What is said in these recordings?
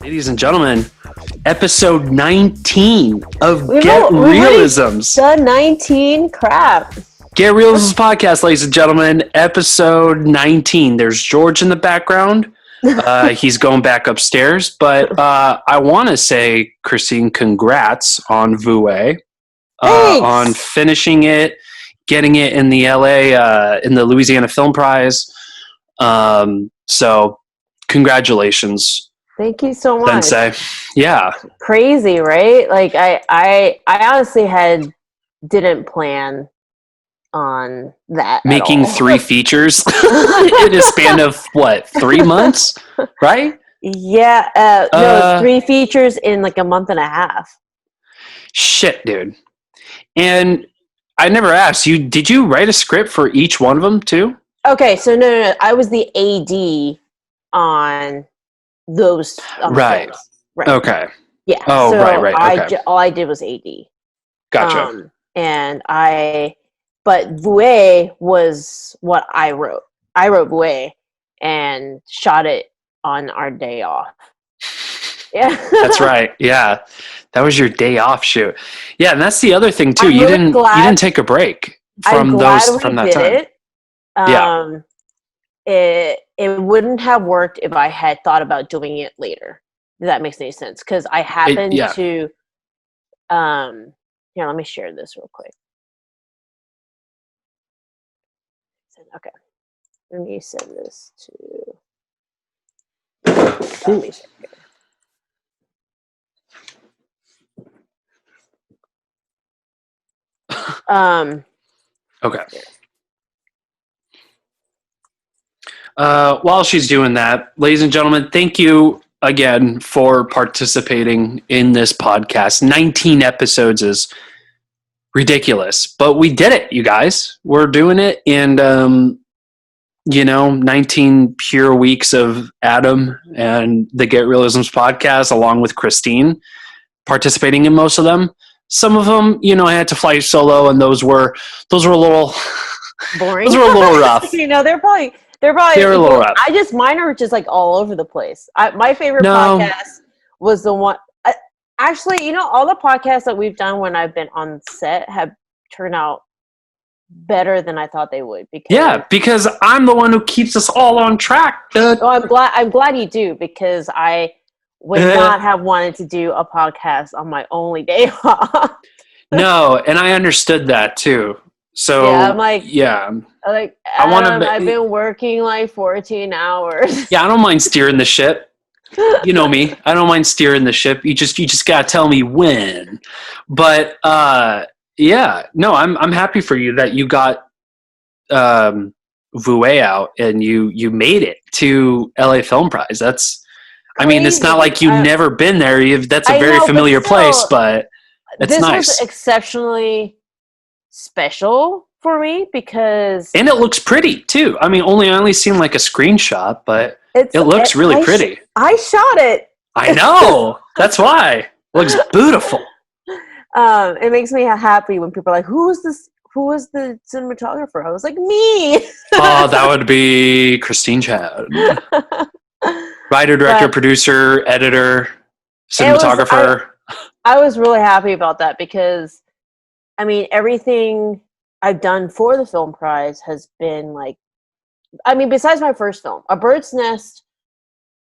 Ladies and gentlemen, episode 19 of Reelisms. The 19 crap. Get Reelisms podcast, ladies and gentlemen, episode 19. There's George in the background. He's going back upstairs, but I want to say, Christine, congrats on Vouée, on finishing it, getting it in the LA, in the Louisiana Film Prize. So, congratulations. Thank you so much. Sensei. Yeah. Crazy, right? Like I honestly didn't plan on that. Making 3 features in a span of what, 3 months, right? Yeah. No, 3 features in like a month and a half. Shit, dude. And I never asked you, did you write a script for each one of them too? Okay, so no. I was the AD on those right. films. Right. Okay. Yeah. Oh, so right. Okay. all I did was AD. Gotcha. But Vouée was what I wrote. I wrote Vouée and shot it on our day off. Yeah. That's right. Yeah. That was your day off shoot. Yeah, and that's the other thing too. You didn't take a break from that time. It wouldn't have worked if I had thought about doing it later. If that makes any sense. Because I happened to here, let me share this real quick. Okay. Let me send this to Okay. While she's doing that, ladies and gentlemen, thank you again for participating in this podcast. 19 episodes is ridiculous, but we did it, you guys. We're doing it, and 19 pure weeks of Adam and the Get Reelisms podcast, along with Christine, participating in most of them. Some of them, I had to fly solo, and those were a little boring. Those were a little rough. They're probably a little rough. Mine are just like all over the place. My favorite podcast was the one. Actually, all the podcasts that we've done when I've been on set have turned out better than I thought they would. Because I'm the one who keeps us all on track. Oh, I'm glad you do, because I would not have wanted to do a podcast on my only day off. No, and I understood that too. So I'm like, I want to. I've been working like 14 hours. Yeah, I don't mind steering the ship. You know me. I don't mind steering the ship. You just gotta tell me when. But I'm happy for you that you got Vouée out and you made it to LA Film Prize. That's, I mean, it's not like you've never been there. That's a very familiar place, but it's nice. This was exceptionally special for me because, and it looks pretty too. I mean, I only seen like a screenshot, but it looks really pretty. I shot it. I know. That's why. It looks beautiful. It makes me happy when people are like, "Who is this? Who is the cinematographer?" I was like, "Me." Oh, that would be Christine Chad. Writer, director, producer, editor, cinematographer. I was really happy about that because, I mean, everything I've done for the Film Prize has been like, besides my first film, A Bird's Nest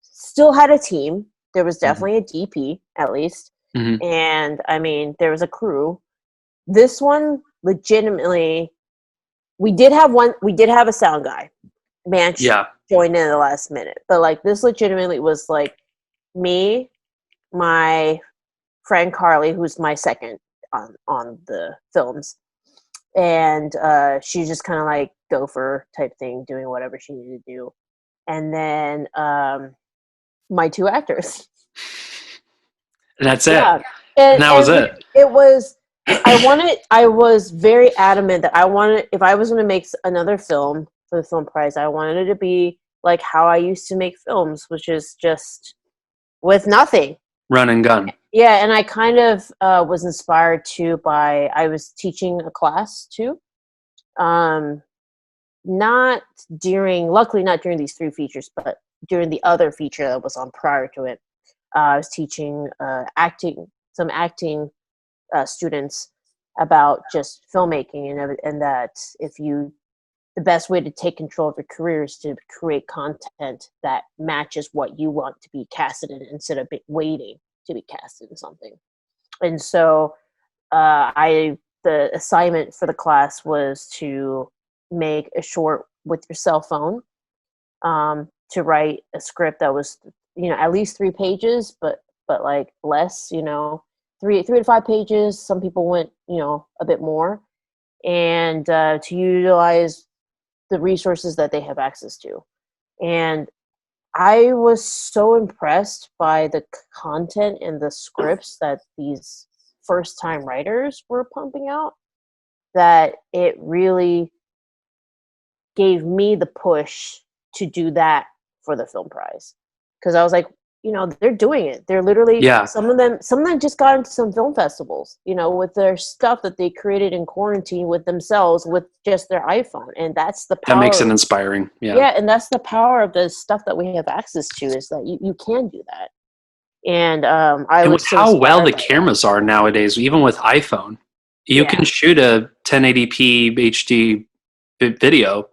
still had a team. There was definitely a DP, at least. Mm-hmm. And, there was a crew. This one, legitimately, we did have a sound guy. Man, joined in at the last minute. But, like, this legitimately was, like, me, my friend Carly, who's my second on the films. And she's just kind of like gopher type thing, doing whatever she needed to do. And then my 2 actors. And that's it. And that was it. It was, I was very adamant that if I was going to make another film for the Film Prize, I wanted it to be like how I used to make films, which is just with nothing. Run and gun. Yeah, and I kind of was inspired too I was teaching a class too. Luckily not during these 3 features, but during the other feature that was on prior to it. I was teaching some acting students about just filmmaking, and that the best way to take control of your career is to create content that matches what you want to be casted in instead of waiting to be casted in something. And so the assignment for the class was to make a short with your cell phone, to write a script that was, at least 3 pages, but like less, 3 to 5 pages. Some people went, a bit more, and to utilize the resources that they have access to. And I was so impressed by the content and the scripts that these first-time writers were pumping out, that it really gave me the push to do that for the film prize. Because I was like, they're doing it. They're literally, some of them just got into some film festivals, with their stuff that they created in quarantine with themselves, with just their iPhone. And that's the power. That makes it inspiring. Yeah. Yeah. And that's the power of the stuff that we have access to, is that you can do that. And and with how well the cameras are nowadays, even with iPhone, you can shoot a 1080p HD video,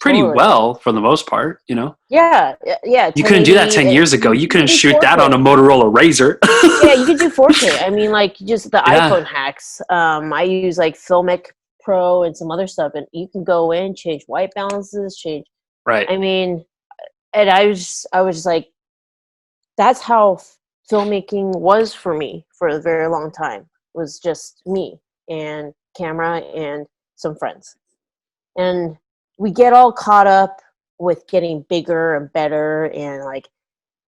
pretty well for the most part, Yeah. You couldn't do that 10 years ago. You couldn't shoot 4K. That on a Motorola Razr. Yeah, you could do 4K. I mean, like, just the iPhone hacks. I use like Filmic Pro and some other stuff, and you can go in, change white balances, change. Right. I mean, and I was just like, that's how filmmaking was for me for a very long time. It was just me and camera and some friends. And we get all caught up with getting bigger and better, and like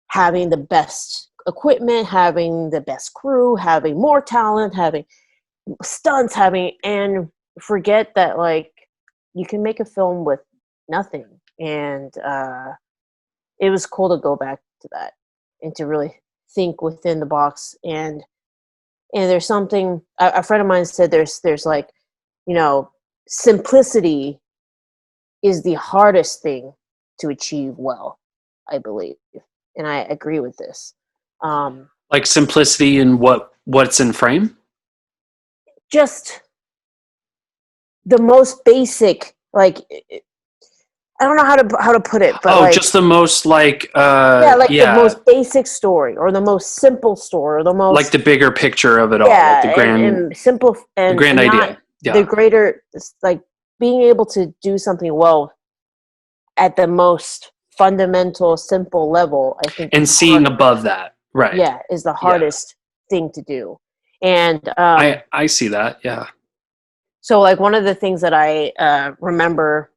having the best equipment, having the best crew, having more talent, having stunts, and forget that like you can make a film with nothing. And it was cool to go back to that and to really think within the box. And there's something, a friend of mine said, there's like, simplicity is the hardest thing to achieve well, I believe. And I agree with this. Like simplicity in what's in frame? Just the most basic, like, I don't know how to put it, but just the most the most basic story, or the most simple story, or the most, like, the bigger picture of it all, like the grand and simple, and the grand idea. The greater, like, being able to do something well at the most fundamental, simple level, I think, and seeing above that, right? Yeah, is the hardest thing to do. And I see that. Yeah. So, like, one of the things that I remember,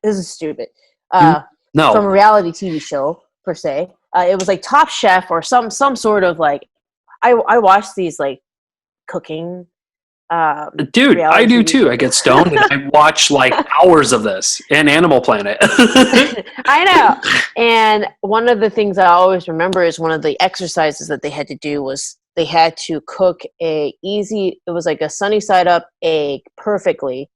this is stupid, No, from a reality TV show per se. It was like Top Chef or some sort of, like, I watched these like cooking. Dude, I do too. I get stoned and I watch like hours of this, and Animal Planet. I know. And one of the things I always remember is one of the exercises that they had to do was they had to cook it was like a sunny side up egg perfectly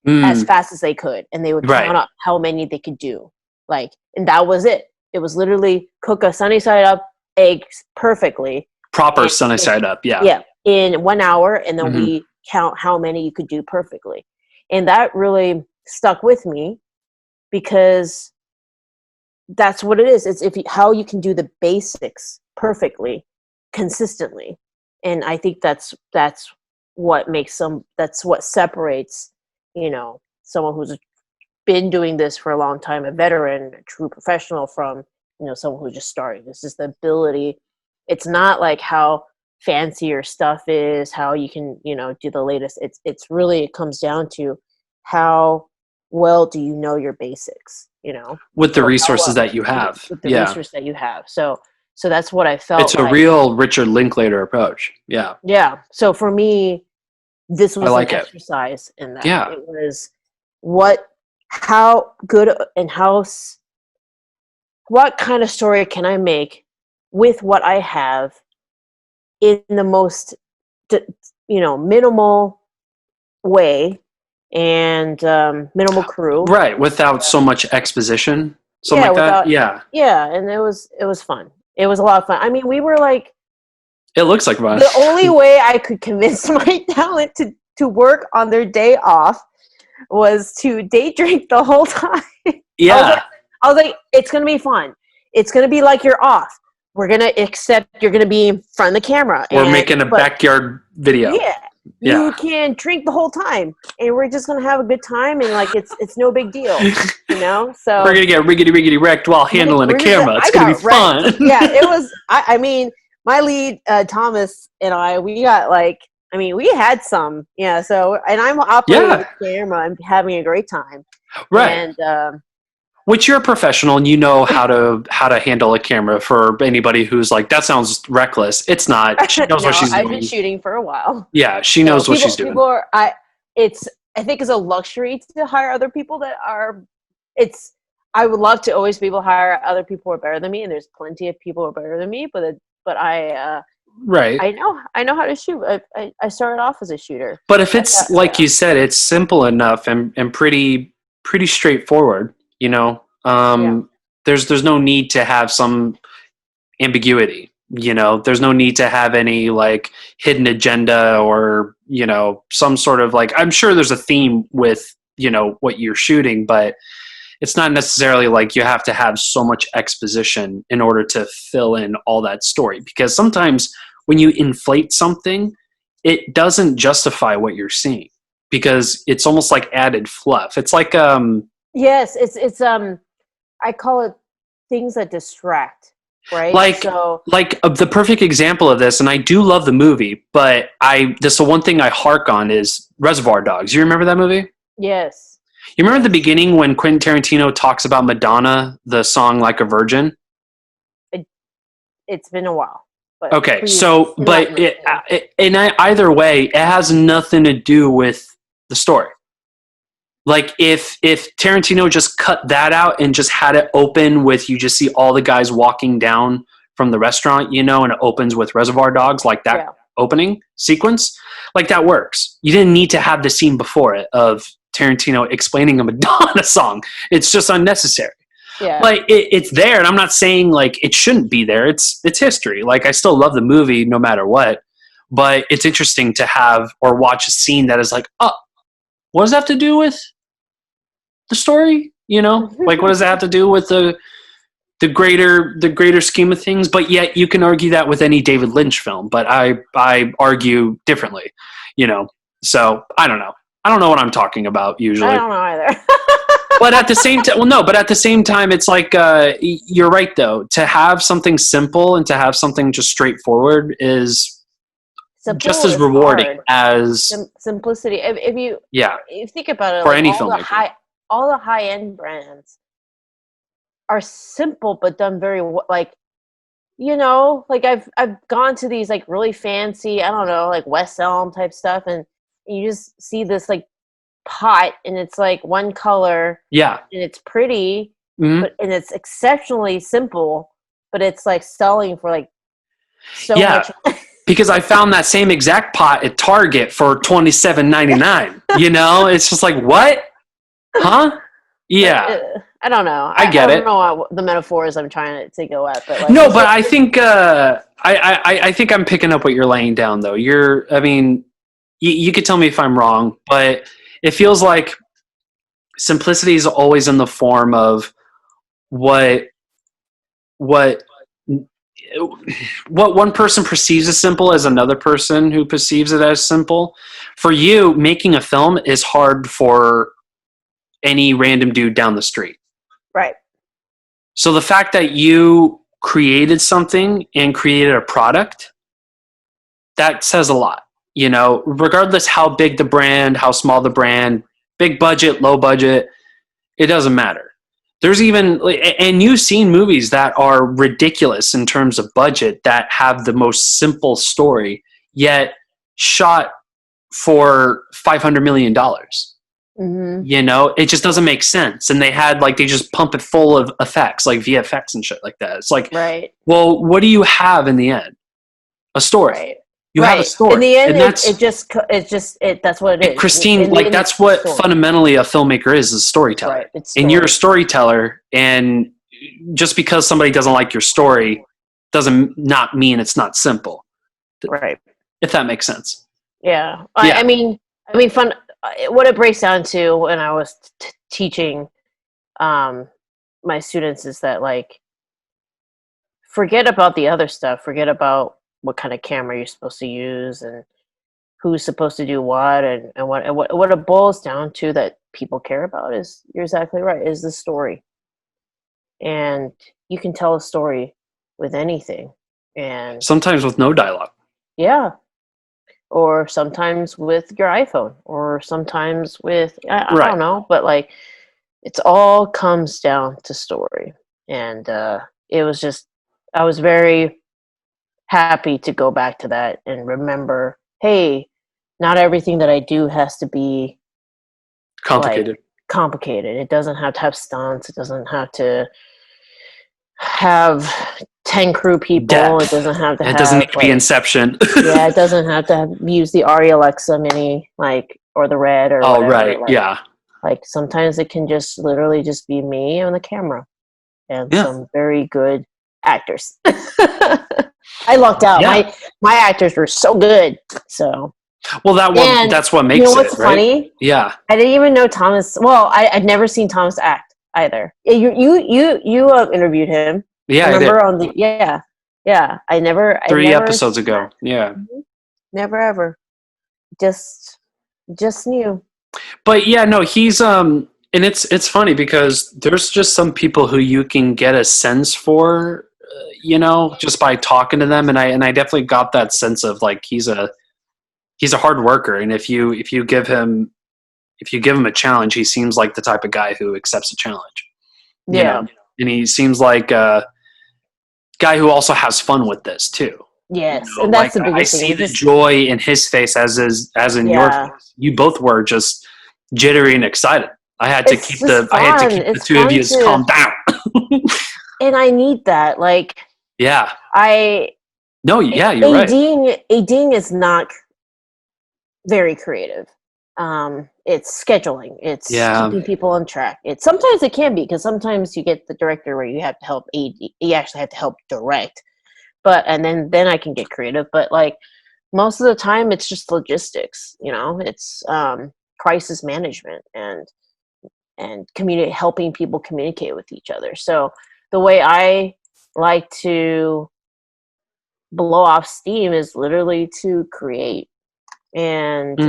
as fast as they could. And they would count up how many they could do. Like, and that was it. It was literally cook a sunny side up egg perfectly. Proper sunny side up. Yeah. Yeah. In 1 hour, and then we count how many you could do perfectly. And that really stuck with me, because that's what it is. It's how you can do the basics perfectly, consistently. And I think that's what makes that's what separates, someone who's been doing this for a long time, a veteran, a true professional, from, someone who's just starting. This is the ability. It's not like how fancy your stuff is, how you can, do the latest. It's really, it comes down to how well do you know your basics, with the resources that you have. With the resources that you have. So that's what I felt. It's a real Richard Linklater approach. Yeah. Yeah. So for me, this was an exercise in that. Yeah. It was how good and what kind of story can I make with what I have, in the most, minimal way, and minimal crew. Right, without so much exposition. Yeah, and it was fun. It was a lot of fun. I mean, we were like, It looks like fun. the only way I could convince my talent to work on their day off was to day drink the whole time. Yeah. I was like, it's going to be fun. It's going to be like you're off. We're going to accept you're going to be in front of the camera. We're making a backyard video. Yeah. You can drink the whole time, and we're just going to have a good time, and like it's no big deal, you know? So we're going to get riggedy wrecked while handling a camera. It's going to be fun. Yeah, it was, I mean, my lead, Thomas, and I, we got like, I mean, we had some, yeah, so, and I'm operating the camera and having a great time. Right. And, which you're a professional and you know how to handle a camera. For anybody who's like, that sounds reckless. It's not. She knows what she's doing. I've been shooting for a while. Yeah, she knows what she's doing. People are, I think it's a luxury to hire other people that are, I would love to always be able to hire other people who are better than me, and there's plenty of people who are better than me, but I right. I know how to shoot. I started off as a shooter. But if it's like you said, it's simple enough and pretty straightforward, you know. There's no need to have some ambiguity, you know. There's no need to have any like hidden agenda or, you know, some sort of like, I'm sure there's a theme with, you know, what you're shooting, but it's not necessarily like you have to have so much exposition in order to fill in all that story, because sometimes when you inflate something, it doesn't justify what you're seeing because it's almost like added fluff. It's like yes, it's I call it things that distract, right? Like the perfect example of this, and I do love the movie, but this the one thing I hark on is Reservoir Dogs. You remember that movie? Yes. You remember the beginning when Quentin Tarantino talks about Madonna, the song Like a Virgin? It's been a while. But okay, so, but either way, it has nothing to do with the story. Like, if Tarantino just cut that out and just had it open with, you just see all the guys walking down from the restaurant, you know, and it opens with Reservoir Dogs, like that opening sequence, like that works. You didn't need to have the scene before it of Tarantino explaining a Madonna song. It's just unnecessary. Yeah. Like it's there, and I'm not saying like it shouldn't be there. It's history. Like I still love the movie no matter what, but it's interesting to have or watch a scene that is like, oh, what does that have to do with the story? You know, like what does that have to do with the greater scheme of things? But yet you can argue that with any David Lynch film, but I argue differently, you know. So I don't know. I don't know what I'm talking about usually. I don't know either. But at the same time, but at the same time, it's like you're right though. To have something simple and to have something just straightforward is just as rewarding as simplicity. If you think about it, for like any filmmaker, all the high end brands are simple but done very like, you know, like I've gone to these like really fancy, I don't know, like West Elm type stuff, and you just see this like pot and it's like one color, and it's pretty, but and it's exceptionally simple, but it's like selling for like so much. Because I found that same exact pot at Target for $27.99. You know, it's just like, what? Huh? Yeah. I don't know. I get it. I don't know what the metaphors I'm trying to go at, but like, no, but I think I think I'm picking up what you're laying down though. I mean, you could tell me if I'm wrong, but it feels like simplicity is always in the form of what one person perceives as simple as another person who perceives it as simple. For you, making a film is hard for any random dude down the street. Right. So the fact that you created something and created a product, that says a lot. You know, regardless how big the brand, how small the brand, big budget, low budget, it doesn't matter. There's even, and you've seen movies that are ridiculous in terms of budget that have the most simple story, yet shot for $500 million. Mm-hmm. You know, it just doesn't make sense. And they just pump it full of effects, like VFX and shit like that. It's like, well, what do you have in the end? A story. Right. You have a story. In the end, that's what it is. Christine, like that's what fundamentally a filmmaker is a storyteller. Right. And you're a storyteller, and just because somebody doesn't like your story doesn't not mean it's not simple. Right. If that makes sense. Yeah. Yeah. I mean, fun. What it breaks down to when I was teaching my students is that, like, forget about the other stuff. Forget about what kind of camera you're supposed to use and who's supposed to do what, and what it boils down to that people care about is, you're exactly right, is the story. And you can tell a story with anything. And Sometimes with no dialogue. yeah. Or sometimes with your iPhone, or sometimes with, I don't know, but like, it's all comes down to story. And it was just, I was very happy to go back to that and remember, hey, not everything that I do has to be Complicated. Complicated. It doesn't have to have stunts. It doesn't have to have 10 crew people. Depth. It doesn't have to It doesn't need to be Inception. yeah, it doesn't have to use the Arri Alexa Mini, like, or the Red, or Oh, whatever. right. Like, yeah. Like, sometimes it can just literally just be me on the camera and some very good actors. I lucked out. Yeah. My actors were so good. So, well, that's what makes you know it, what's right? funny? Yeah. I didn't even know Thomas. Well, I'd never seen Thomas act either. You interviewed him. Yeah, remember I did. on the yeah. I never 3 episodes ago. Yeah. Never ever. Just knew. But yeah, no, he's and it's funny because there's just some people who you can get a sense for, just by talking to them, and I definitely got that sense of, like, he's a hard worker, and if you give him a challenge, he seems like the type of guy who accepts a challenge. You know? And he seems like a guy who also has fun with this too. Yes, and that's the biggest thing. I see the joy in his face as in your face. You both were just jittery and excited. I had to keep the two of you calm down. And I need that. Like, yeah. You're right. ADing is not very creative. It's scheduling. It's keeping people on track. Sometimes it can be, because sometimes you get the director where you have to help AD. You actually have to help direct. And then I can get creative. But, like, most of the time, it's just logistics. It's crisis management and helping people communicate with each other. So the way I like to blow off steam is literally to create, and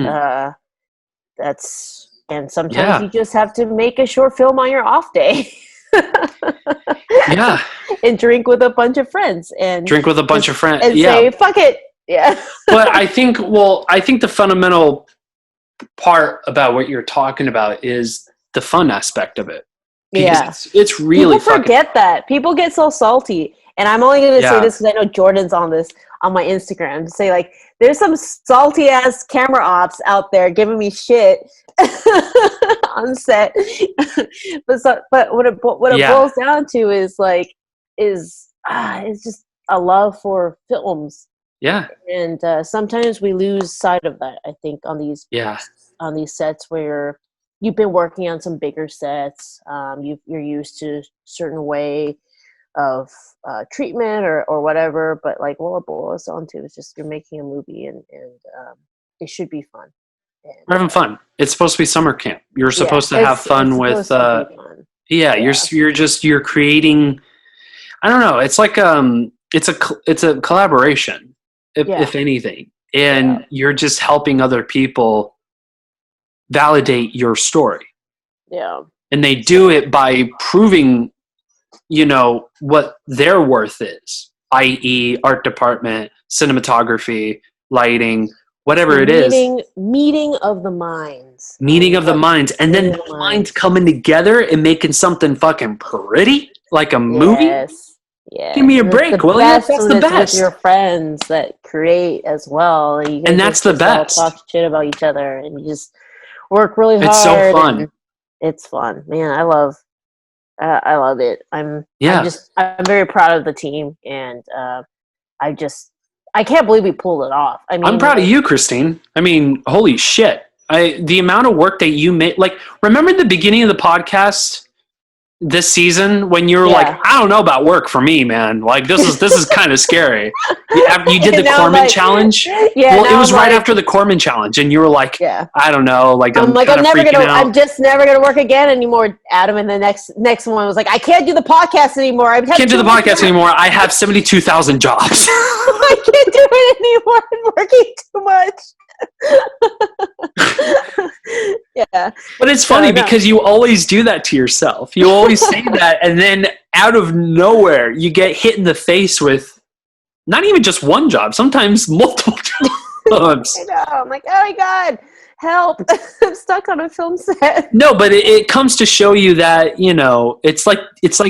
sometimes you just have to make a short film on your off day. Yeah. And drink with a bunch of friends and say, fuck it. Yeah. But I think the fundamental part about what you're talking about is the fun aspect of it. Because it's really people forget that. People get so salty. And I'm only going to say this because I know Jordan's on my Instagram, to say, like, there's some salty ass camera ops out there giving me shit on set. but what it boils down to is, like, it's just a love for films. Yeah. And sometimes we lose sight of that, I think, on these sets where you've been working on some bigger sets. You're used to a certain way of treatment or whatever, but, like, what it boils down to is just you're making a movie, and it should be fun. We're having fun. It's supposed to be summer camp. You're supposed to have fun with you're creating. I don't know. It's like it's a collaboration, if anything, and you're just helping other people validate your story. Yeah. And they do it by proving, what their worth is, i.e. art department, cinematography, lighting, whatever it is. Meeting of the minds. And then the minds coming together and making something fucking pretty, like a movie. Yeah. Give me a break, will you? That's the best. With your friends that create as well. And that's the best. Talk shit about each other, and you just work really hard. It's so fun. It's fun, man. I love it. I'm very proud of the team, and I can't believe we pulled it off. I mean, I'm proud of you, Christine. I mean, holy shit. The amount of work that you made, like, remember the beginning of the podcast this season when you were Yeah. like, I don't know about work for me, man. Like this is kind of scary. You did the Now I'm Corman like- challenge. Yeah, Well, it now was I'm right like- after the Corman challenge, and you were like, Yeah. I don't know, like I'm like, kind of freaking out. I'm just never gonna work again anymore, Adam. And the next one was like, I can't do the podcast anymore. I Can't do the podcast anymore. I have 72,000 jobs. I can't do it anymore. I'm working too much. Yeah. But it's funny No. because you always do that to yourself. You always say that, and then out of nowhere, you get hit in the face with not even just one job, sometimes multiple jobs. I know. I'm like, oh my God, help. I'm stuck on a film set. No, but it comes to show you that, you know, it's like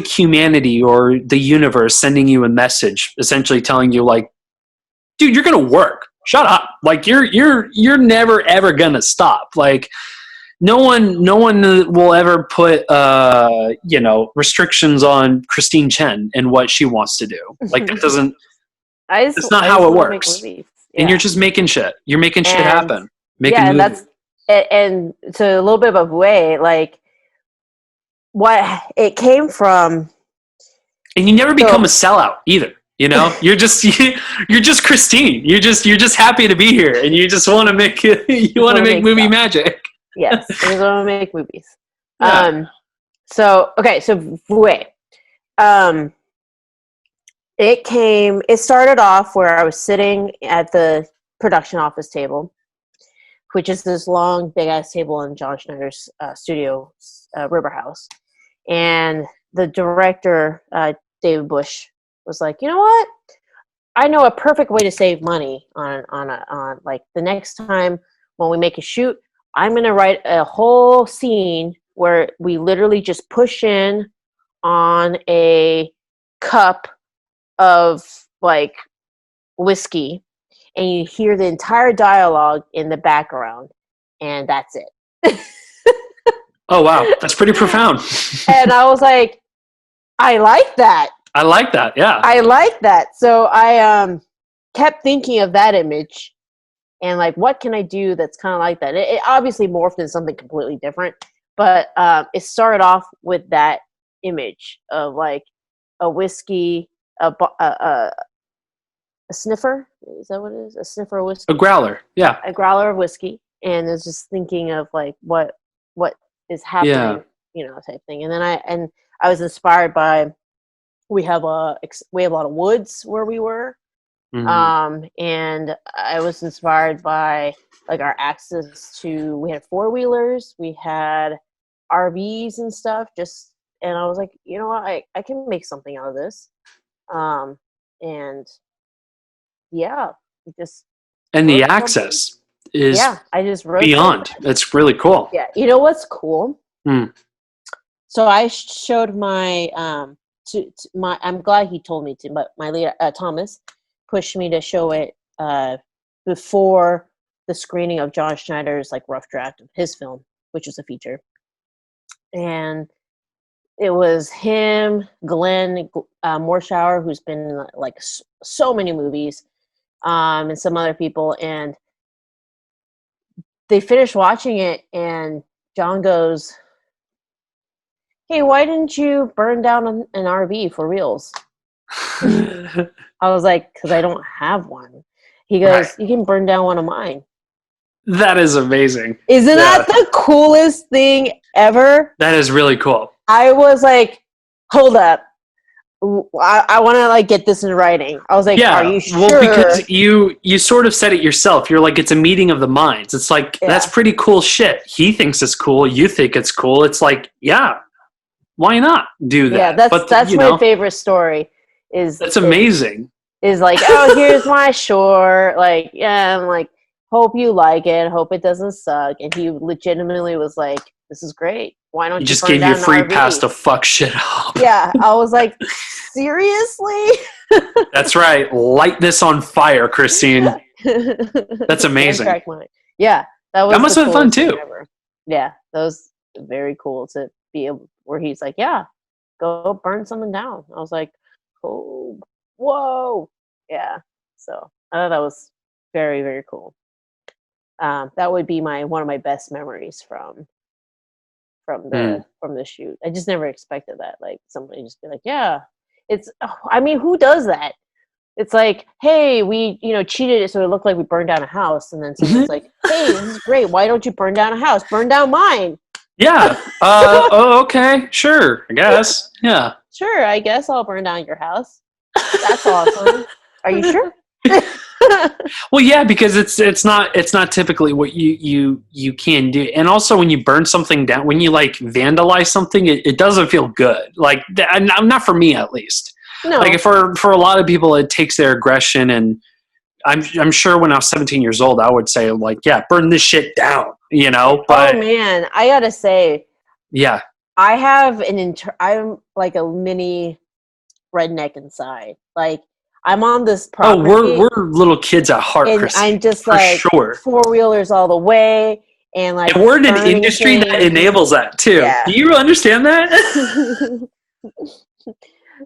humanity or the universe sending you a message, essentially telling you like, dude, you're gonna work. Shut up. Like you're never ever gonna stop. Like no one will ever put you know, restrictions on Christine Chen and what she wants to do. Like that doesn't. It's not how it works. And you're just making shit. You're making shit happen. Making and movies. and so a little bit of Vouée, like what it came from. And you never become a sellout either. You know, you're just Christine. You're just happy to be here, and you just want to make movie stuff. magic. Yes, I just want to make movies. Yeah. So Vouée. It started off where I was sitting at the production office table, which is this long, big ass table in John Schneider's studio, River House, and the director, David Bush, was like, you know what? I know a perfect way to save money on like the next time when we make a shoot, I'm going to write a whole scene where we literally just push in on a cup of like whiskey and you hear the entire dialogue in the background and that's it. Oh, wow. That's pretty profound. And I was like, I like that. I like that. Yeah. I like that. So I kept thinking of that image and like, what can I do that's kind of like that? It obviously morphed into something completely different, but it started off with that image of like a whiskey, a sniffer. Is that what it is? A sniffer of whiskey? A growler. Yeah. A growler of whiskey. And I was just thinking of like what is happening, Yeah. you know, type thing. And then I was inspired by, we have a lot of woods where we were. Mm-hmm. And I was inspired by like our access to, we had 4-wheelers, we had RVs and stuff, and I was like, you know what, I can make something out of this. And yeah, And the access is I just wrote beyond. That's really cool. Yeah. You know what's cool? Mm. So I showed my, I'm glad he told me to, but my leader, Thomas, pushed me to show it before the screening of John Schneider's like rough draft of his film, which was a feature. And it was him, Glenn Morshower, who's been in like so many movies, and some other people. And they finished watching it, and John goes, "Hey, why didn't you burn down an RV for reals?" I was like, "Because I don't have one." He goes, Right. "You can burn down one of mine." That is amazing. Isn't that the coolest thing ever? That is really cool. I was like, hold up. I want to like get this in writing. I was like, are you sure? Well, because you sort of said it yourself. You're like, it's a meeting of the minds. It's like, that's pretty cool shit. He thinks it's cool. You think it's cool. It's like, yeah, why not do that? Yeah, that's my favorite story. That's amazing. Is like, oh, here's my short. Like, yeah, I'm like, hope you like it. Hope it doesn't suck. And he legitimately was like, this is great. Why don't you just burn gave down you a free an RV? pass to fuck shit up. Yeah, I was like, seriously? That's right. Light this on fire, Christine. That's amazing. Yeah, that must have been fun too. Yeah, that was very cool to be able. Where he's like, yeah, go burn something down. I was like, oh, whoa, yeah. So I thought that was very, very cool. That would be one of my best memories from from the shoot. I just never expected that. Like somebody just be like, yeah, I mean, who does that? It's like, hey, we, cheated it so it looked like we burned down a house. And then someone's like, hey, this is great. Why don't you burn down a house? Burn down mine. Yeah. Oh, okay. Sure. I guess. Yeah. Sure. I guess I'll burn down your house. That's awesome. Are you sure? Well, yeah, because it's not typically what you can do. And also when you burn something down, when you like vandalize something, it doesn't feel good. Like not for me, at least. No. Like for a lot of people, it takes their aggression, and I'm sure when I was 17 years old, I would say like, yeah, burn this shit down, But oh man, I gotta say, yeah, I have I'm like a mini redneck inside. Like I'm on this property. Oh, we're little kids at heart, and Christine, I'm just like sure. 4-wheelers all the way, and like and we're in an industry that enables that too. Yeah. Do you understand that?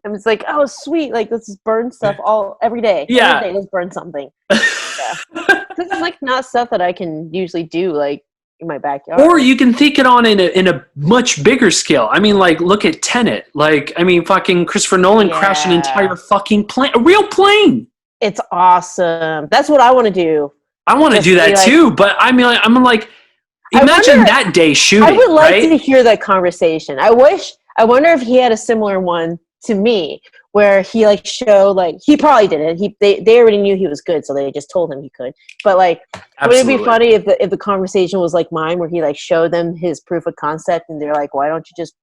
I'm just like, oh, sweet. Like, let's just burn stuff every day. Yeah. Every day, let's burn something. Yeah. This is, like, not stuff that I can usually do, like, in my backyard. Or you can think it on in a much bigger scale. I mean, like, look at Tenet. Like, I mean, fucking Christopher Nolan crashed an entire fucking plane. A real plane. It's awesome. That's what I want to do. I want to do that, too. But, I mean, I'm like, imagine that day shooting, I would like right? to hear that conversation. I wonder if he had a similar one to me, where he like showed like he probably didn't. They already knew he was good, so they just told him he could. But like, Absolutely. Would it be funny if the conversation was like mine, where he like showed them his proof of concept, and they're like, "Why don't you just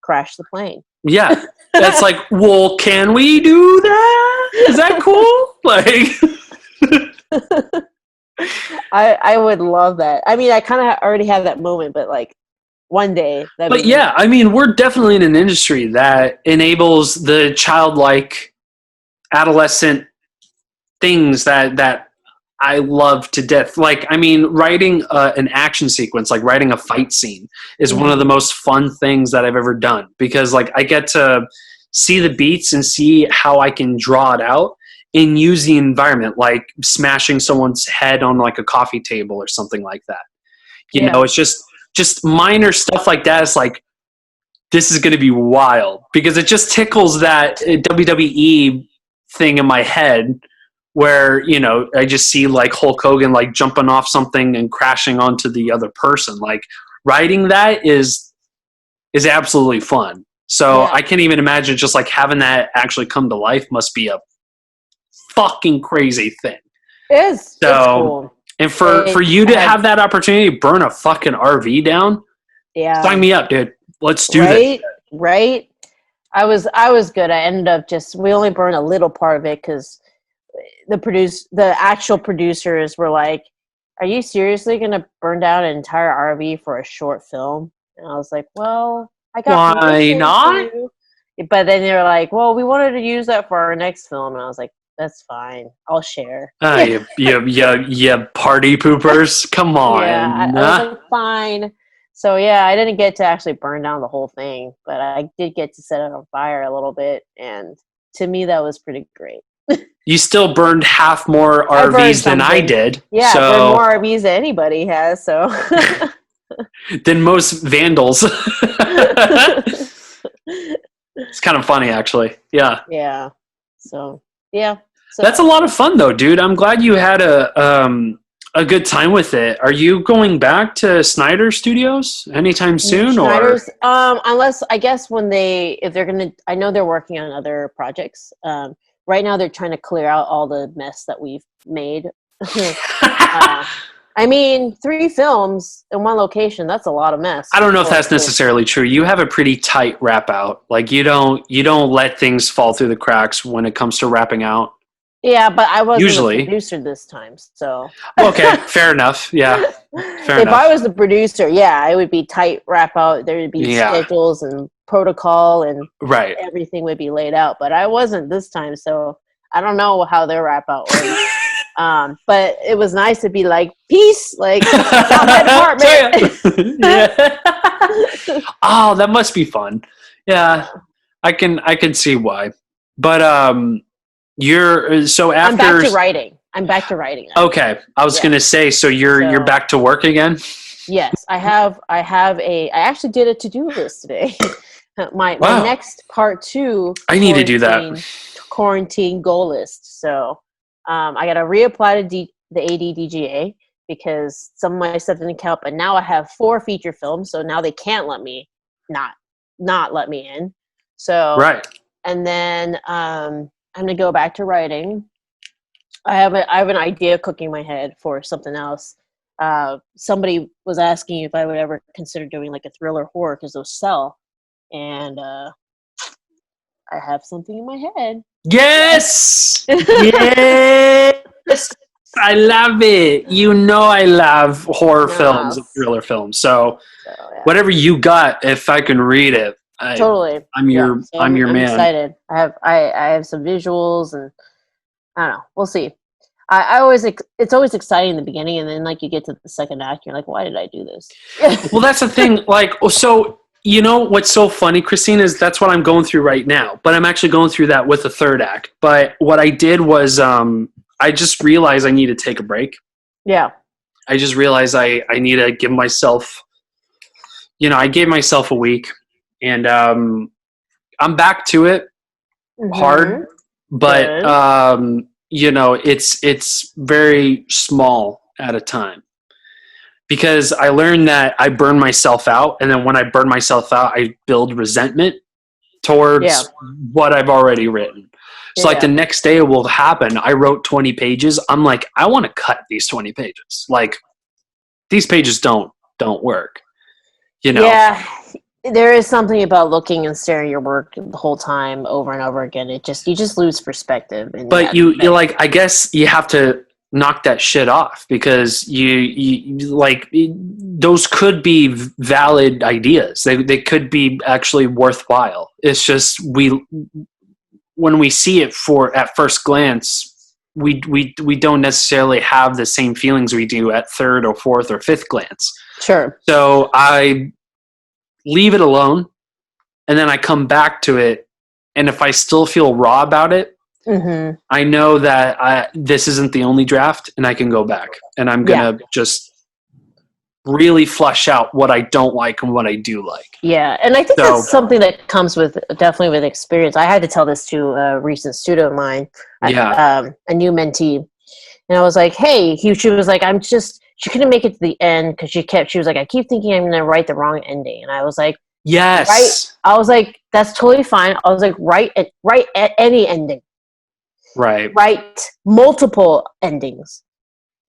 crash the plane?" Yeah, that's like, well, can we do that? Is that cool? Like, I would love that. I mean, I kind of already have that moment, but like. One day. But yeah, I mean, we're definitely in an industry that enables the childlike adolescent things that I love to death. Like, I mean, writing an action sequence, like writing a fight scene is one of the most fun things that I've ever done, because like I get to see the beats and see how I can draw it out and use the environment, like smashing someone's head on like a coffee table or something like that. You know, it's just minor stuff like that. It's like, this is going to be wild, because it just tickles that WWE thing in my head where, I just see like Hulk Hogan, like jumping off something and crashing onto the other person. Like writing that is absolutely fun. So I can't even imagine just like having that actually come to life must be a fucking crazy thing. It is. So, it's cool. And for you to have that opportunity to burn a fucking RV down, sign me up, dude. Let's do this. Right. I was good. I ended up we only burned a little part of it because the actual producers were like, "Are you seriously gonna burn down an entire RV for a short film?" And I was like, "Well, I got why not?" But then they were like, "Well, we wanted to use that for our next film," and I was like, "That's fine. I'll share." You party poopers. Come on. Yeah, I was like, fine. So yeah, I didn't get to actually burn down the whole thing, but I did get to set it on fire a little bit, and to me that was pretty great. You still burned half more RVs than I did. Yeah, I burned more RVs than anybody has, so than most vandals. It's kind of funny, actually. Yeah. Yeah. So yeah. So that's a lot of fun, though, dude. I'm glad you had a good time with it. Are you going back to Snyder Studios anytime soon? Snyder's, unless I guess if they're gonna, I know they're working on other projects. Right now, they're trying to clear out all the mess that we've made. I mean, 3 films in one location—that's a lot of mess. I don't know if that's necessarily true. You have a pretty tight wrap out. Like you don't let things fall through the cracks when it comes to wrapping out. Yeah, but I wasn't the producer this time, so. Okay, fair enough. Yeah, fair enough. If I was the producer, yeah, it would be tight wrap out. There would be schedules and protocol, and everything would be laid out. But I wasn't this time, so I don't know how their wrap out was. But it was nice to be like, peace, like, not my department. Oh, that must be fun. Yeah, I can see why. But after I'm back to writing. I'm back to writing. Okay, I was gonna say, so you're back to work again. Yes, I actually did a to-do list today. my next part 2 I need to do that. quarantine goal list. So I got to reapply to the ADDGA because some of my stuff didn't count, but now I have 4 feature films, so now they can't let me not let me in. So right. And then I'm gonna go back to writing. I have an idea cooking in my head for something else. Somebody was asking if I would ever consider doing like a thriller horror because those sell, and I have something in my head. Yes, yes, I love it. You know, I love horror films and thriller films. So yeah. Whatever you got, if I can read it, Totally. I'm your I'm man. Excited. I have some visuals, and I don't know. We'll see. I always it's always exciting in the beginning, and then like you get to the second act, you're like, why did I do this? Well, that's the thing. Like, so you know what's so funny, Christine, is that's what I'm going through right now. But I'm actually going through that with the third act. But what I did was I just realized I need to take a break. Yeah. I just realized I need to give myself. I gave myself a week, and I'm back to it hard, but it's very small at a time because I learned that I burn myself out, and then when I burn myself out, I build resentment towards what I've already written. So like the next day it will happen. I wrote 20 pages. I'm like, I want to cut these 20 pages. Like these pages don't work. Yeah, there is something about looking and staring at your work the whole time over and over again. You just lose perspective. But you're like, I guess you have to knock that shit off because you like those could be valid ideas. They could be actually worthwhile. It's just when we see it at first glance, we don't necessarily have the same feelings we do at third or fourth or fifth glance. Sure. So I leave it alone, and then I come back to it, and if I still feel raw about it, I know that this isn't the only draft, and I can go back, and I'm going to just really flesh out what I don't like and what I do like. Yeah, and I think that's something that comes definitely with experience. I had to tell this to a recent student of mine, a new mentee, and I was like, hey, she was like, she couldn't make it to the end because she was like, I keep thinking I'm going to write the wrong ending. And I was like, yes. I was like, that's totally fine. I was like, write at any ending. Right. Write multiple endings.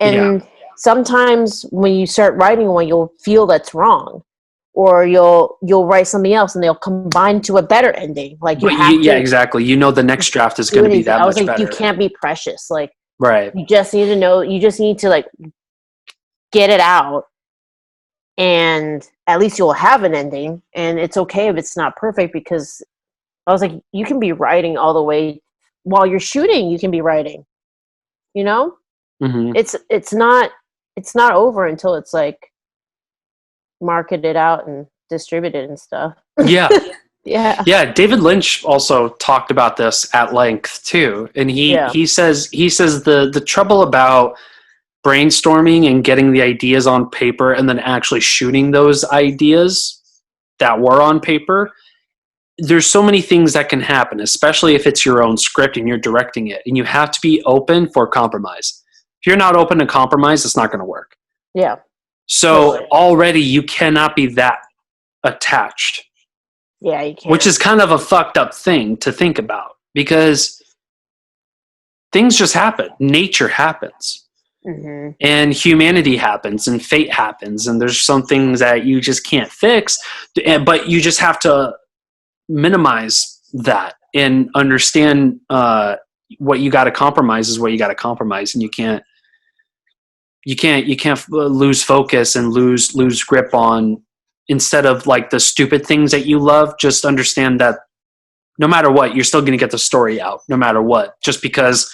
And sometimes when you start writing one, you'll feel that's wrong. Or you'll write something else and they'll combine to a better ending. Like you have to. Yeah, exactly. The next draft is going to be that much better. You can't be precious. Like, right. You just need to know, you just need to like get it out, and at least you'll have an ending, and it's okay if it's not perfect, because I was like, you can be writing all the way while you're shooting. You can be writing, it's not over until it's like marketed out and distributed and stuff. Yeah. David Lynch also talked about this at length too, and he says the trouble about brainstorming and getting the ideas on paper and then actually shooting those ideas that were on paper, there's so many things that can happen, especially if it's your own script and you're directing it, and you have to be open for compromise. If you're not open to compromise, it's not going to work. Yeah. So already you cannot be that attached. Yeah, you can't. Which is kind of a fucked up thing to think about, because things just happen. Nature happens. And humanity happens, and fate happens, and there's some things that you just can't fix, but you just have to minimize that and understand what you got to compromise is what you got to compromise, and you can't lose focus and lose grip on, instead of like the stupid things that you love, just understand that no matter what, you're still going to get the story out no matter what, just because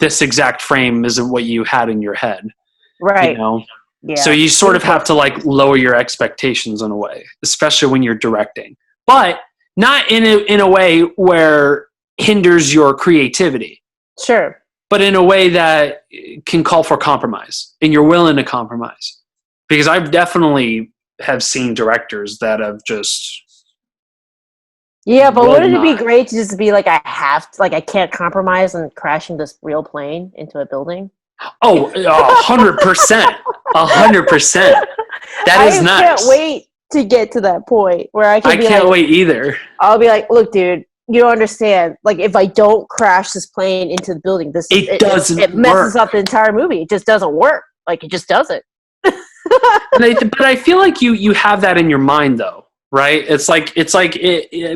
this exact frame isn't what you had in your head. Right. Yeah. So you sort of have to like lower your expectations in a way, especially when you're directing, but not in a way where hinders your creativity. Sure. But in a way that can call for compromise, and you're willing to compromise. Because I've definitely have seen directors that have just Yeah, but will wouldn't it be not. great to just be like, I can't compromise on crashing this real plane into a building? Oh, 100%. 100%. That is I can't nice. wait to get to that point where I I can be can't like, wait either. I'll be like, look, dude, you don't understand. Like, if I don't crash this plane into the building, It doesn't it messes work. up the entire movie. It just doesn't work. Like, it just doesn't. But I feel like you have that in your mind though, right? It's like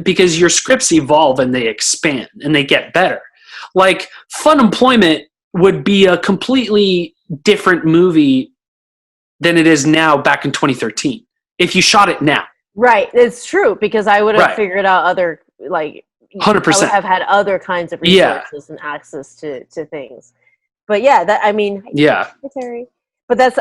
because your scripts evolve and they expand and they get better. Like Fun Employment would be a completely different movie than it is now back in 2013 if you shot it now. Right, it's true, because I would have Right. figured out other, like, I would 100%. have had other kinds of Yeah. resources and access to things. But yeah, that, I mean, Yeah. hi, Terry. But that's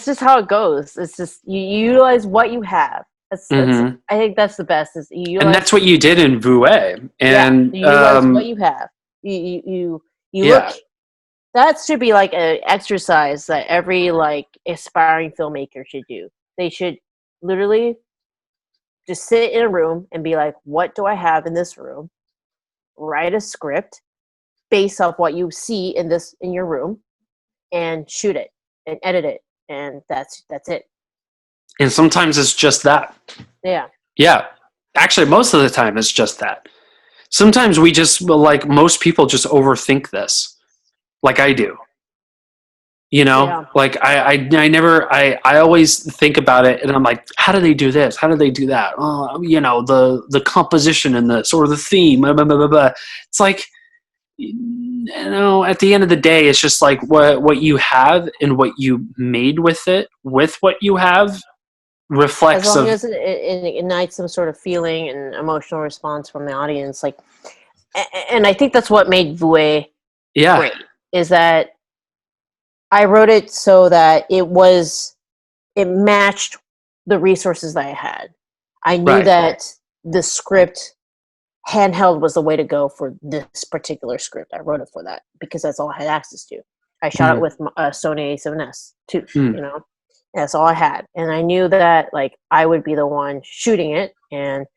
just how it goes. It's just you utilize what you have. That's Mm-hmm. I think that's the best, is you And utilize. that's what you did in Vouée. And you utilize what you have. You yeah. look. That should be like an exercise that every like aspiring filmmaker should do. They should literally just sit in a room and be like, what do I have in this room? Write a script based off what you see in your room, and shoot it and edit it, and that's it. And sometimes it's just that. Yeah. Yeah. Actually, most of the time it's just that. Sometimes we just, like most people, just overthink this. Like I do. You know? Yeah. Like I always think about it and I'm like, how do they do this? How do they do that? Oh, you know, the composition in this or the theme. Blah, blah, blah, blah, blah. It's like, you know, at the end of the day, it's just like what you have and what you made with it, with what you have, reflects As long of as it ignites some sort of feeling and emotional response from the audience, like, and I think that's what made Vouée yeah. great, is that I wrote it so that it matched the resources that I had. I knew Right. that the script handheld was the way to go for this particular script. I wrote it for that because that's all I had access to. I shot it with a Sony A7S too, you know. That's all I had, and I knew that like I would be the one shooting it, and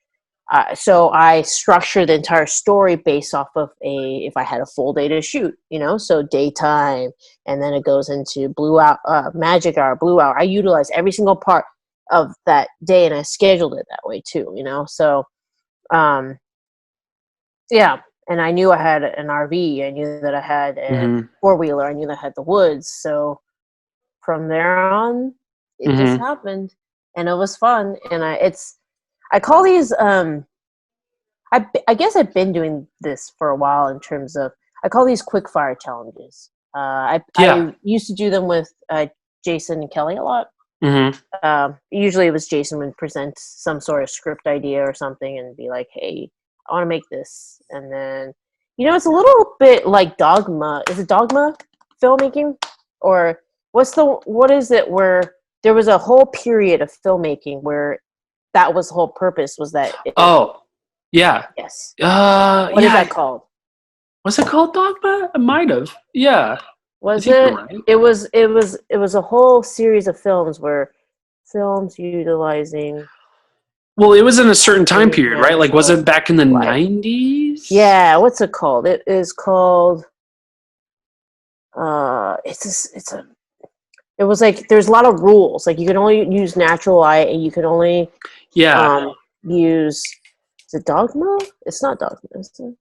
so I structured the entire story based off of if I had a full day to shoot, you know, so daytime, and then it goes into blue hour, magic hour, blue hour. I utilized every single part of that day, and I scheduled it that way too, you know. So, yeah, and I knew I had an RV. I knew that I had a four-wheeler. I knew that I had the woods. So from there on, it just happened, and it was fun. And I call these I guess I've been doing this for a while in terms of, I call these quick fire challenges. I used to do them with Jason and Kellie a lot. Usually it was Jason would present some sort of script idea or something and be like, hey, I want to make this. And then, you know, it's a little bit like Dogma. Is it Dogma filmmaking? Or what is it where there was a whole period of filmmaking where that was the whole purpose, was that yeah. Yes. What is that called? Was it called Dogma? It might have. Yeah. Was it? Right. It was a whole series of films where films utilizing. Well, it was in a certain time period, right? Like, was it back in the 90s? Yeah. What's it called? It is called. It was like there's a lot of rules. Like you can only use natural light, and you can only use. Is it Dogma? It's not Dogma, is it?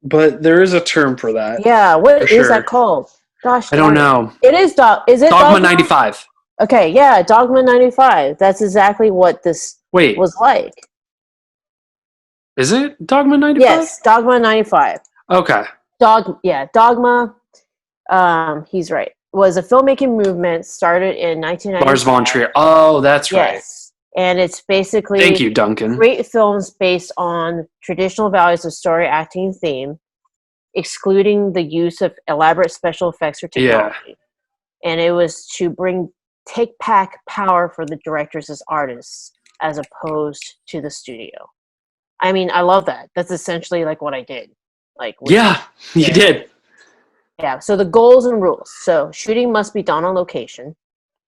But there is a term for that. Yeah, what is that called? Gosh, I don't know. It is Is it Dogma 95? Okay, yeah, Dogma 95. That's exactly what this was like. Is it Dogma 95? Yes, Dogma 95. Okay. Dogma. He's right. Was a filmmaking movement started in 1995. Lars von Trier. Oh, that's right. Yes. And it's basically, thank you, Duncan, great films based on traditional values of story, acting, theme, excluding the use of elaborate special effects or technology. Yeah. And it was to take back power for the directors as artists, as opposed to the studio. I mean, I love that. That's essentially like what I did. You did. Yeah. So the goals and rules. So shooting must be done on location.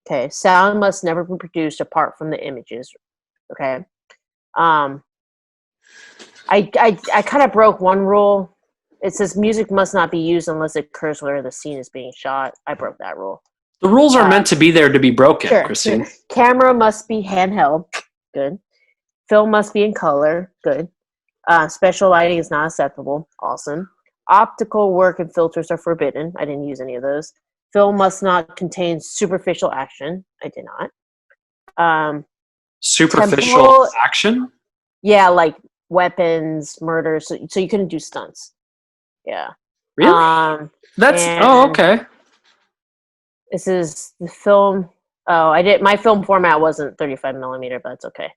Okay, sound must never be produced apart from the images. Okay. I kind of broke one rule. It says music must not be used unless it occurs where the scene is being shot. I broke that rule. The rules are meant to be there to be broken, Sure. Christine. Camera must be handheld. Good. Film must be in color. Good. Special lighting is not acceptable. Awesome. Optical work and filters are forbidden. I didn't use any of those. Film must not contain superficial action. I did not. Superficial temporal, action? Yeah, like weapons, murder. So you couldn't do stunts. Yeah. Really? Okay. This is the film. Oh, I did. My film format wasn't 35 millimeter, but it's okay.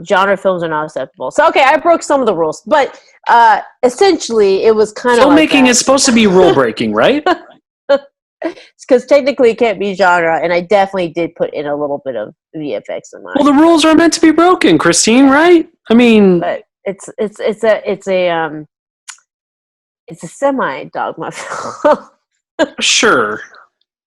Genre films are not acceptable. So okay, I broke some of the rules, but essentially it was kind of filmmaking is supposed to be rule breaking, right? Because technically it can't be genre, and I definitely did put in a little bit of VFX in mine. Well, the rules are meant to be broken, Christine, right? I mean, but it's a semi dogma film. Sure.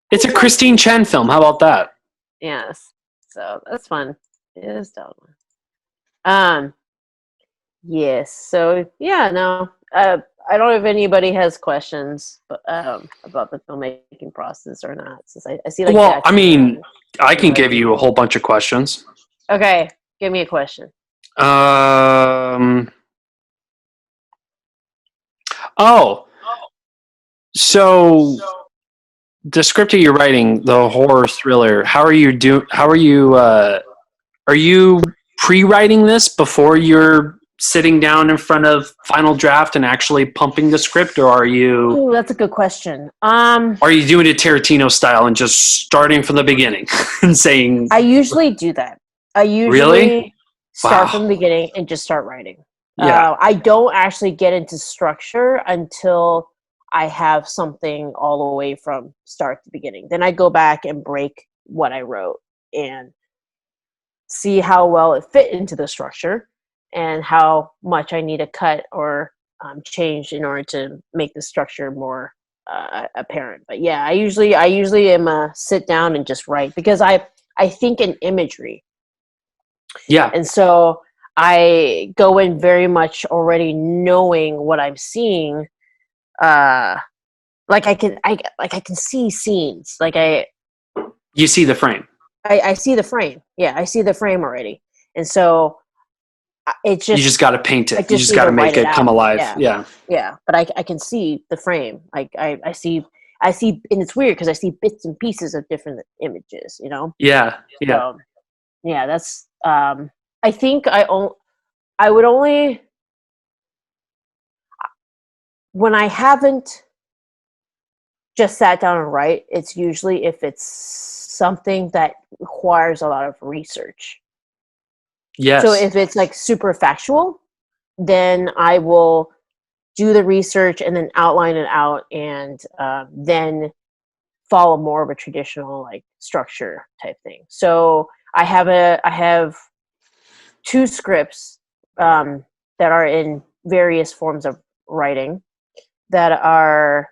It's a Christine Chen film. How about that? Yes. So that's fun. It is dogma. Yes. So yeah, no. I don't know if anybody has questions about the filmmaking process or not. Since I see like. Well, I mean, I can give you a whole bunch of questions. Okay, give me a question. Oh. So the script that you're writing, the horror thriller, are you pre-writing this before you're sitting down in front of final draft and actually pumping the script, or are you? Ooh, that's a good question. Are you doing it Tarantino style and just starting from the beginning and saying? I usually do that. I usually really start from the beginning and just start writing. Yeah. I don't actually get into structure until I have something all the way from start to beginning. Then I go back and break what I wrote and see how well it fit into the structure and how much I need to cut or change in order to make the structure more apparent. But yeah, I usually am a sit down and just write because I think in imagery. Yeah. And so I go in very much already knowing what I'm seeing. Like I can see scenes. You see the frame. I see the frame. Yeah, I see the frame already. And so it's just, you just got to paint it. You just got to make it come alive. Yeah. But I can see the frame. I see, and it's weird because I see bits and pieces of different images, you know? Yeah. So, yeah, that's, I think I would only, when I haven't just sat down and write, it's usually if it's something that requires a lot of research. Yes. So if it's like super factual, then I will do the research and then outline it out and then follow more of a traditional like structure type thing. So I have 2 scripts that are in various forms of writing that are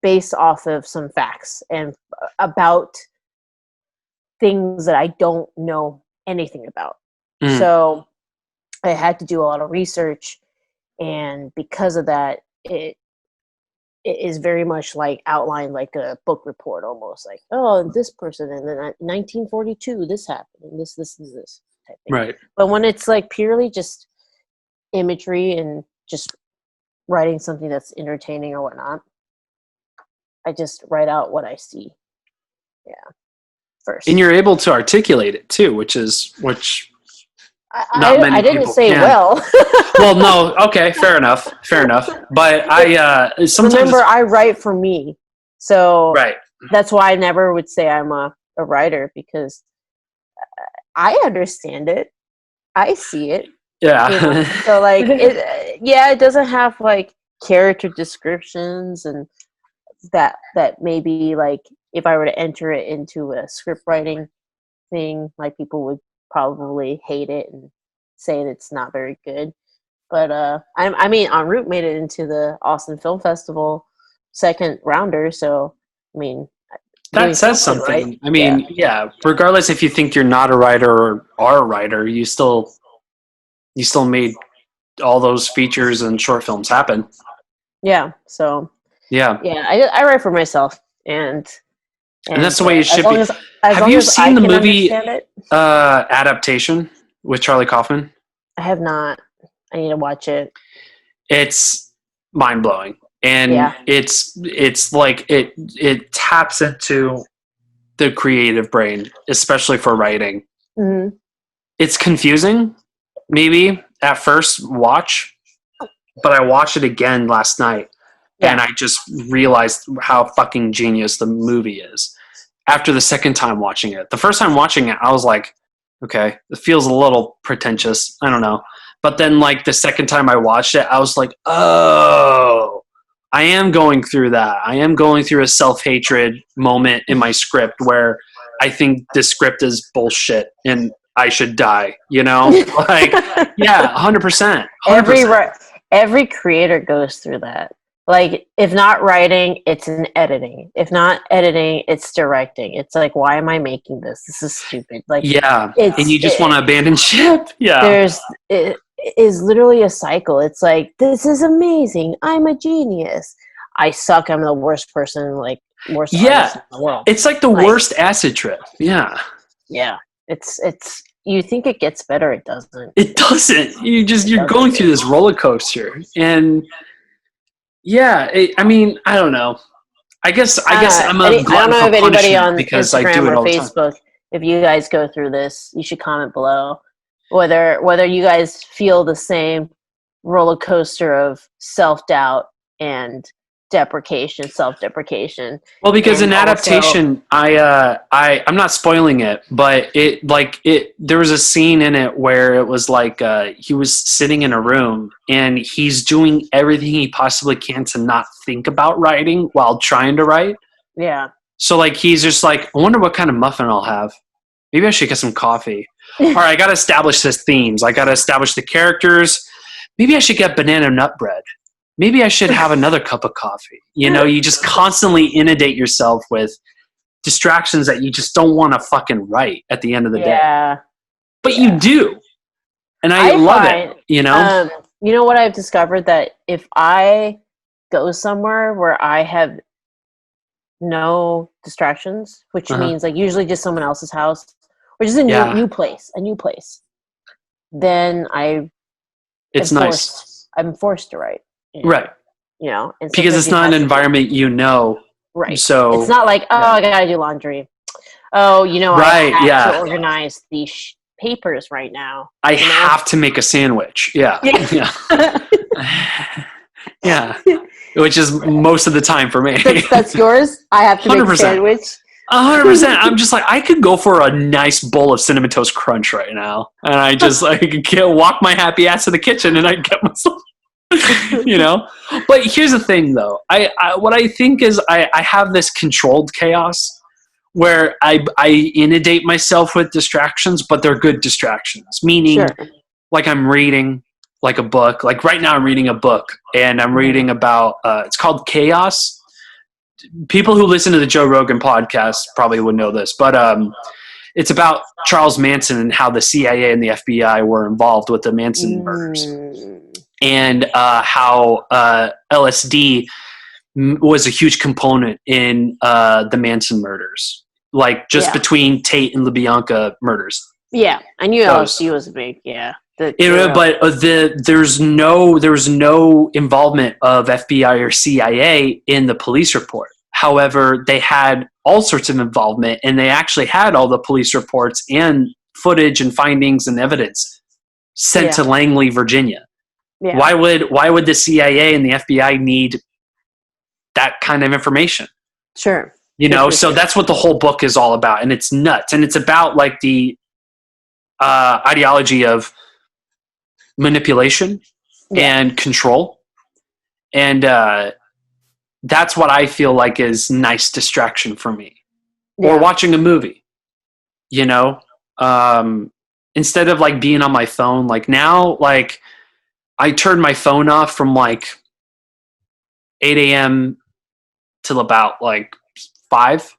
based off of some facts and about things that I don't know anything about. So I had to do a lot of research, and because of that, it is very much like outlined like a book report almost, like, oh, this person, and then 1942 this happened, and this type thing. Right. But when it's like purely just imagery and just writing something that's entertaining or whatnot, I just write out what I see. Yeah. First. And you're able to articulate it too, which not many I didn't people say can. well. Well, no, okay, fair enough. But I sometimes remember I write for me, so right. That's why I never would say I'm a writer, because I understand it, I see it. Yeah. You know? So like it doesn't have like character descriptions and that maybe like if I were to enter it into a script writing thing, like people would probably hate it and say it's not very good. But I mean, En route made it into the Austin Film Festival second rounder, so I mean, doing says something, something. right? I mean, yeah. Regardless if you think you're not a writer or are a writer, you still made all those features and short films happen. Yeah. So Yeah. yeah, I write for myself, and that's the way it should be. As Have long you as I seen the can movie understand it. Adaptation with Charlie Kaufman? I have not. I need to watch it. It's mind blowing, and Yeah. it's like it taps into the creative brain, especially for writing. Mm-hmm. It's confusing, maybe at first watch, but I watched it again last night, and I just realized how fucking genius the movie is. After the second time watching it, the first time watching it, I was like, okay, it feels a little pretentious. I don't know. But then, like, the second time I watched it, I was like, oh, I am going through that. I am going through a self-hatred moment in my script where I think this script is bullshit and I should die, you know? Like, yeah, 100%. 100%. Every creator goes through that. Like, if not writing, it's in editing. If not editing, it's directing. It's like, why am I making this? This is stupid. Like, yeah, and you just want to abandon ship. Yeah, it is literally a cycle. It's like, this is amazing. I'm a genius. I suck. I'm the worst person. Like, worst artist in the world. It's like the worst acid trip. Yeah, yeah. It's. You think it gets better? It doesn't. It doesn't. You're going through this roller coaster, and yeah. I mean, I don't know. I guess I'm a glutton for punishment because I do it all the time. Facebook, if you guys go through this, you should comment below whether you guys feel the same roller coaster of self-doubt and self-deprecation. Well, because in Adaptation, I'm not spoiling it, but there was a scene in it where it was like he was sitting in a room and he's doing everything he possibly can to not think about writing while trying to write. Yeah. So like he's just like, I wonder what kind of muffin I'll have. Maybe I should get some coffee. All right, I got to establish the themes. I got to establish the characters. Maybe I should get banana nut bread. Maybe I should have another cup of coffee. You know, you just constantly inundate yourself with distractions that you just don't want to fucking write at the end of the day. But you do. And I love it, you know? You know what I've discovered? That if I go somewhere where I have no distractions, which means like usually just someone else's house, or just a new place, then it's nice. I'm forced to write. You know? Right. You know, because it's not an environment you know. Right. So it's not like, I gotta do laundry. Oh, you know, I have to organize these papers right now. I have to make a sandwich. Yeah. Yeah. Which is most of the time for me. That's yours? I have to make a sandwich? 100%. I'm just like, I could go for a nice bowl of Cinnamon Toast Crunch right now. And I just walk my happy ass to the kitchen and I get myself, you know? But here's the thing though. What I think is I have this controlled chaos where I inundate myself with distractions, but they're good distractions. Meaning, like I'm reading like a book. Like right now I'm reading a book and I'm reading about, it's called Chaos. People who listen to the Joe Rogan podcast probably would know this, but it's about Charles Manson and how the CIA and the FBI were involved with the Manson murders, and how LSD was a huge component in the Manson murders, like just between Tate and LaBianca murders. Yeah, I knew LSD was big. Yeah. But there was no involvement of FBI or CIA in the police report. However, they had all sorts of involvement, and they actually had all the police reports and footage and findings and evidence sent to Langley, Virginia. Yeah. Why would the CIA and the FBI need that kind of information? Sure. You know, so that's what the whole book is all about, and it's nuts, and it's about like the ideology of manipulation and control, and that's what I feel like is nice distraction for me, or watching a movie, you know, instead of like being on my phone. Like now, like I turn my phone off from like 8 a.m. till about like 5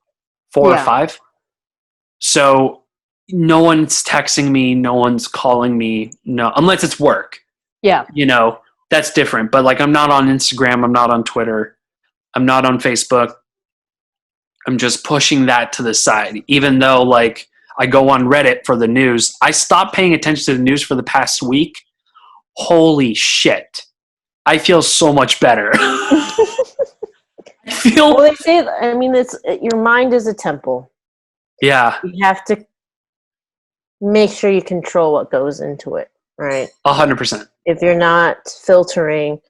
4 or 5. So no one's texting me, no one's calling me, no, unless it's work. Yeah. You know, that's different. But like, I'm not on Instagram, I'm not on Twitter, I'm not on Facebook. I'm just pushing that to the side, even though like I go on Reddit for the news. I stopped paying attention to the news for the past week. Holy shit. I feel so much better. Well, they say, I mean, it's your mind is a temple. Yeah. You have to make sure you control what goes into it, right? 100%. If you're not filtering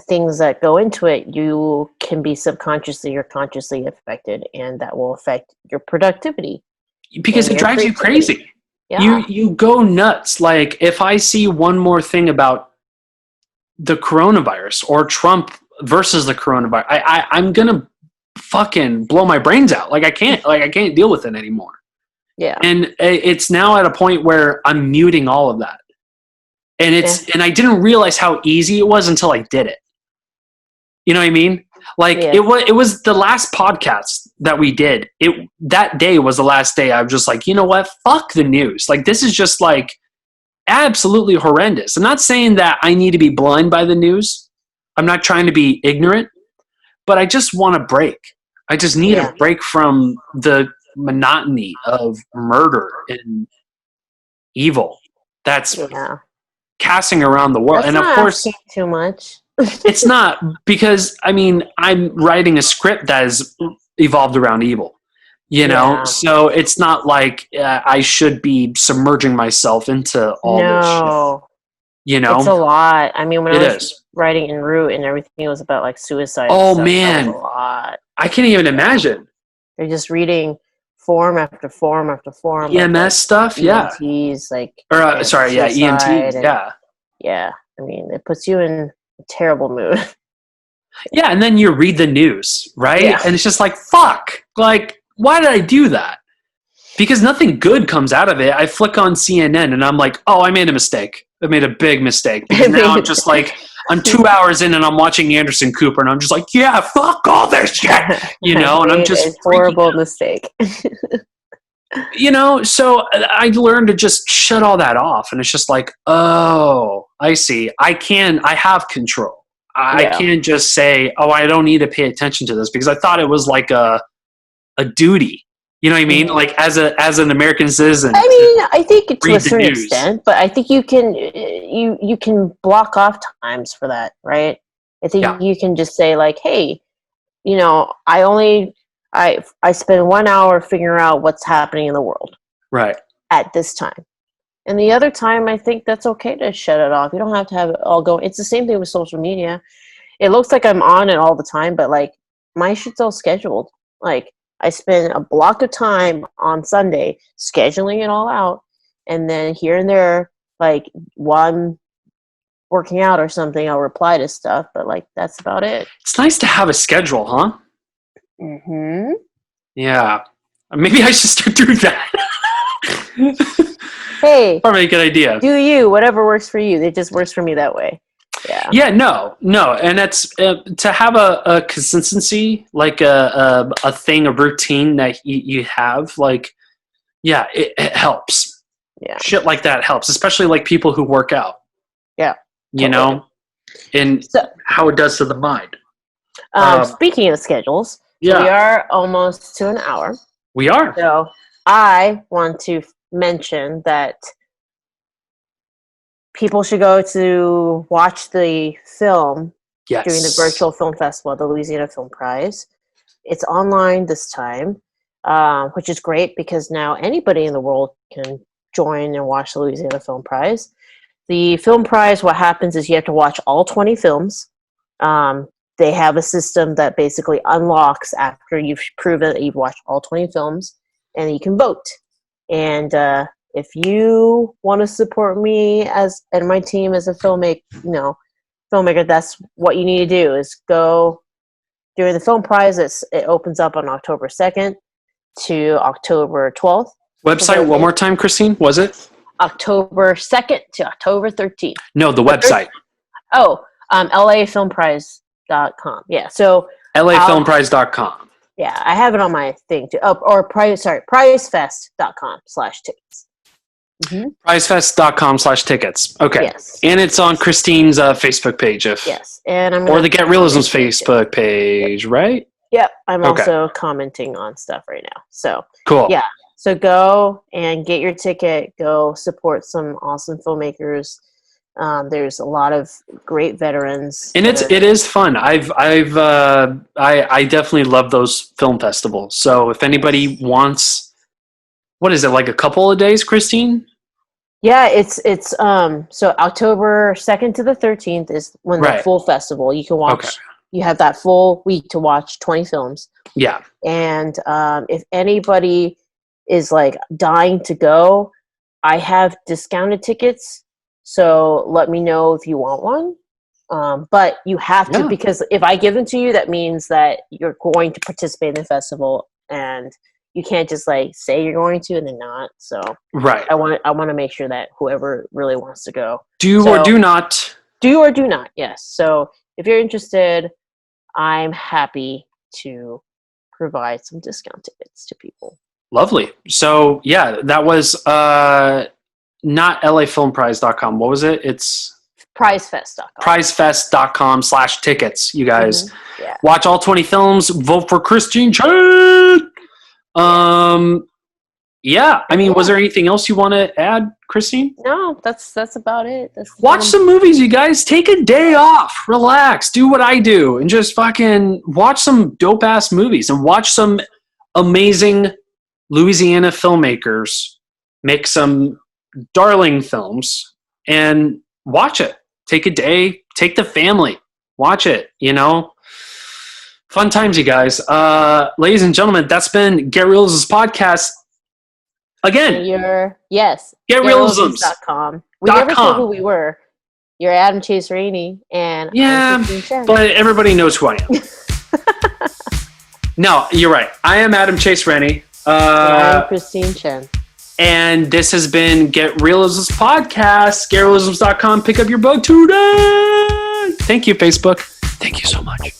things that go into it, you can be subconsciously or consciously affected, and that will affect your productivity. Because it drives you crazy. Yeah. You go nuts. Like, if I see one more thing about the coronavirus or Trump versus the coronavirus, I'm gonna fucking blow my brains out. Like, I can't deal with it anymore. Yeah. And it's now at a point where I'm muting all of that. And and I didn't realize how easy it was until I did it. You know what I mean? Like, it was the last podcast that we did. That day was the last day. I was just like, you know what? Fuck the news. Like, this is just like absolutely horrendous. I'm not saying that I need to be blind by the news. I'm not trying to be ignorant, but I just want a break. I just need a break from the monotony of murder and evil that's casting around the world. That's, and of course, too much. It's not, because I mean, I'm writing a script that is evolved around evil, you know, so it's not like I should be submerging myself into all this shit. You know, it's a lot. I mean, when I was writing En route and everything was about like suicide. Oh stuff, man, that was a lot. I can't even imagine. They're just reading form after form after form. EMS stuff, EMTs, like, or sorry, EMTs, yeah. I mean, it puts you in a terrible mood. Yeah, and then you read the news, right? Yeah. And it's just like, fuck. Like, why did I do that? Because nothing good comes out of it. I flick on CNN and I'm like, oh, I made a mistake. I made a big mistake. Because now I'm just like, I'm 2 hours in and I'm watching Anderson Cooper and I'm just like, yeah, fuck all this shit. You know, and I'm just a horrible mistake. You know, so I learned to just shut all that off. And it's just like, oh, I see. I have control. I can't just say, oh, I don't need to pay attention to this, because I thought it was like a duty. You know what I mean? Like, as an American citizen. I mean, I think to a certain extent, but I think you can block off times for that, right? I think you can just say like, hey, you know, I spend 1 hour figuring out what's happening in the world. Right. At this time. And the other time, I think that's okay to shut it off. You don't have to have it all go. It's the same thing with social media. It looks like I'm on it all the time, but like, my shit's all scheduled. Like, I spend a block of time on Sunday scheduling it all out. And then here and there, like, while I'm working out or something, I'll reply to stuff. But like, that's about it. It's nice to have a schedule, huh? Mm-hmm. Yeah. Maybe I should start doing that. Hey, probably a good idea. Do you, whatever works for you. It just works for me that way. Yeah. Yeah, no. And that's to have a consistency, like a thing, a routine that you have, like, yeah, it helps. Yeah. Shit like that helps, especially like people who work out. Yeah. You know, and how it does to the mind. Speaking of schedules, we are almost to an hour. We are. So I want to mention that people should go to watch the film during the virtual film festival, the Louisiana Film Prize. It's online this time, which is great because now anybody in the world can join and watch the Louisiana Film Prize. The film prize, what happens is you have to watch all 20 films. They have a system that basically unlocks after you've proven that you've watched all 20 films, and you can vote. And if you want to support me and my team as a filmmaker, that's what you need to do, is go during the film prize. It opens up on October 2nd to October 12th. Website one more time, Christine, was it? October 2nd to October 13th. No, the website. LAFilmprize.com. Yeah, so LAFilmprize.com. Yeah, I have it on my thing too. Oh, or pricefest.com/tickets. Mm-hmm. Pricefest.com/tickets. Okay. Yes. And it's on Christine's Facebook page. Yes. And or the Get Reelisms Facebook page, right? Yep. I'm also commenting on stuff right now. So cool. Yeah. So go and get your ticket. Go support some awesome filmmakers. There's a lot of great veterans, and it is fun. I definitely love those film festivals. So if anybody wants, what is it, like a couple of days, Christine? Yeah, it's so October 2nd to the 13th is when the full festival. You can watch. Okay. You have that full week to watch 20 films. Yeah. And if anybody is like dying to go, I have discounted tickets. So let me know if you want one. But you have to, because if I give them to you, that means that you're going to participate in the festival, and you can't just like say you're going to and then not. So I want to make sure that whoever really wants to go. Do or do not. Do or do not. Yes. So if you're interested, I'm happy to provide some discount tickets to people. Lovely. So yeah, that was not lafilmprize.com. What was it? It's pricefest.com. Pricefest.com/tickets. You guys watch all 20 films, vote for Christine Chen. Yeah. I mean, was there anything else you want to add, Christine? No, that's about it. Watch some movies, you guys. Take a day off. Relax. Do what I do and just fucking watch some dope ass movies and watch some amazing Louisiana filmmakers make some darling films and watch it. Take a day, take the family, watch it, Fun times, you guys. Ladies and gentlemen, that's been Get Reelisms podcast. Again. GetReelisms.com. We never said who we were. You're Adam Chase Rani, and I'm Christine Chen. But everybody knows who I am. No, you're right. I am Adam Chase Rani. I'm Christine Chen. And this has been Get Reelisms podcast. GetReelisms.com. Pick up your book today. Thank you, Facebook. Thank you so much.